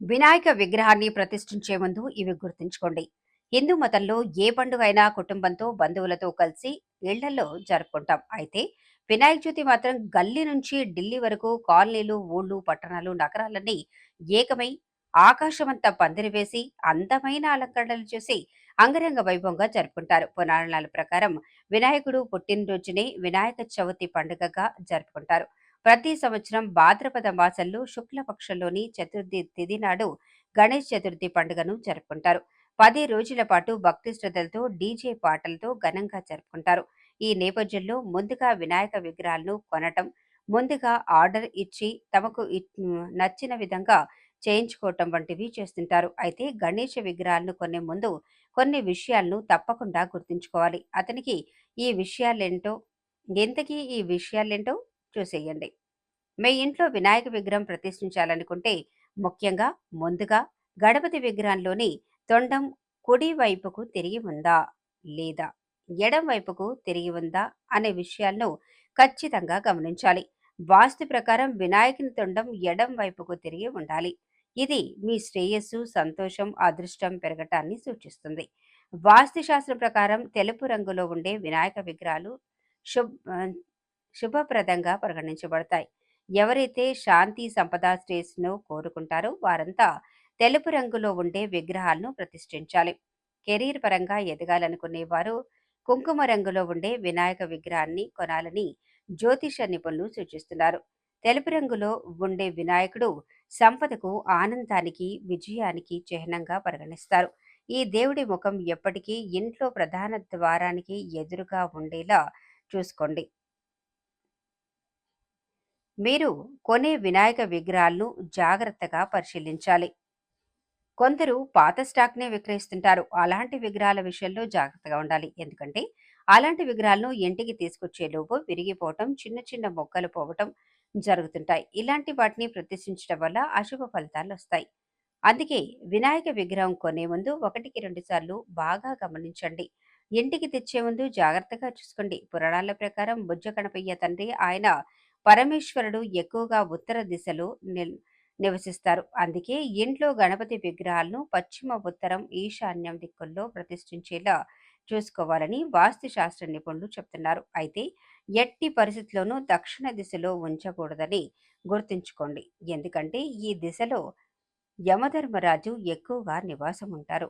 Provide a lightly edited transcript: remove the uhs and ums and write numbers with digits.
వినాయక విగ్రహాన్ని ప్రతిష్ఠించే ముందు ఇవి గుర్తుంచుకోండి. హిందూ మతంలో ఏ పండుగ అయినా కుటుంబంతో, బంధువులతో కలిసి ఇళ్లలో జరుపుకుంటాం. అయితే వినాయక చవితి మాత్రం గల్లీ నుంచి ఢిల్లీ వరకు కాలనీలు, ఊళ్ళు, పట్టణాలు, నగరాలన్నీ ఏకమై ఆకాశమంతా పందిరి వేసి అందమైన అలంకరణలు చేసి అంగరంగ వైభవంగా జరుపుకుంటారు. పురాణాల ప్రకారం వినాయకుడు పుట్టినరోజునే వినాయక చవితి పండుగగా జరుపుకుంటారు. ప్రతి సంవత్సరం భాద్రపద మాసంలో శుక్లపక్షంలోని చతుర్థి తిథి నాడు గణేష్ చతుర్థి పండుగను జరుపుకుంటారు. 10 రోజుల పాటు భక్తి శ్రద్ధలతో డీజే పాటలతో ఘనంగా జరుపుకుంటారు. ఈ నేపథ్యంలో ముందుగా వినాయక విగ్రహాలను కొనటం, ముందుగా ఆర్డర్ ఇచ్చి తమకు నచ్చిన విధంగా చేయించుకోవటం వంటివి చేస్తుంటారు. అయితే గణేష విగ్రహాలను కొనే ముందు కొన్ని విషయాలను తప్పకుండా గుర్తుంచుకోవాలి. ఈ విషయాలేంటో ఈ విషయాలేంటో చూసేయండి. మీ ఇంట్లో వినాయక విగ్రహం ప్రతిష్ఠించాలనుకుంటే ముఖ్యంగా ముందుగా గణపతి విగ్రహంలోని తొండం కుడి వైపుకు తిరిగి ఉందా లేదా ఎడం వైపుకు తిరిగి ఉందా అనే విషయాలను ఖచ్చితంగా గమనించాలి. వాస్తు ప్రకారం వినాయకుని తొండం ఎడం వైపుకు తిరిగి ఉండాలి. ఇది మీ శ్రేయస్సు, సంతోషం, అదృష్టం పెరగటాన్ని సూచిస్తుంది. వాస్తు శాస్త్రం ప్రకారం తెలుపు రంగులో ఉండే వినాయక విగ్రహాలు శుభ శుభప్రదంగా పరిగణించబడతాయి. ఎవరైతే శాంతి, సంపద, శ్రేయస్సును కోరుకుంటారో వారంతా తెలుపు రంగులో ఉండే విగ్రహాలను ప్రతిష్ఠించాలి. కెరీర్ పరంగా ఎదగాలనుకునేవారు కుంకుమ రంగులో ఉండే వినాయక విగ్రహాన్ని కొనాలని జ్యోతిష నిపుణులు సూచిస్తున్నారు. తెలుపు రంగులో ఉండే వినాయకుడు సంపదకు, ఆనందానికి, విజయానికి చిహ్నంగా పరిగణిస్తారు. ఈ దేవుడి ముఖం ఎప్పటికీ ఇంట్లో ప్రధాన ద్వారానికి ఎదురుగా ఉండేలా చూసుకోండి. మీరు కొనే వినాయక విగ్రహాలను జాగ్రత్తగా పరిశీలించాలి. కొందరు పాత స్టాక్‌నే విక్రయిస్తుంటారు. అలాంటి విగ్రహాల విషయంలో జాగ్రత్తగా ఉండాలి. ఎందుకంటే, అలాంటి విగ్రహాలను ఇంటికి తీసుకొచ్చేలోపు విరిగిపోవటం, చిన్న చిన్న మొక్కలు పోవటం జరుగుతుంటాయి. ఇలాంటి వాటిని ప్రతిష్ఠించడం వల్ల అశుభ ఫలితాలొస్తాయి. అందుకే వినాయక విగ్రహం కొనే ముందు 1, 2 సార్లు బాగా గమనించండి. ఇంటికి తెచ్చే ముందు జాగ్రత్తగా చూసుకోండి. పురాణాల ప్రకారం బుజ్జ కనపయ్య తండ్రి ఆయన పరమేశ్వరుడు ఎక్కువగా ఉత్తర దిశలో నివసిస్తారు. అందుకే ఇంట్లో గణపతి విగ్రహాలను పశ్చిమ, ఉత్తరం, ఈశాన్యం దిక్కుల్లో ప్రతిష్ఠించేలా చూసుకోవాలని వాస్తు శాస్త్ర నిపుణులు చెప్తున్నారు. అయితే ఎట్టి పరిస్థితుల్లోనూ దక్షిణ దిశలో ఉంచకూడదని గుర్తుంచుకోండి. ఎందుకంటే ఈ దిశలో యమధర్మరాజు ఎక్కువగా నివాసం ఉంటారు.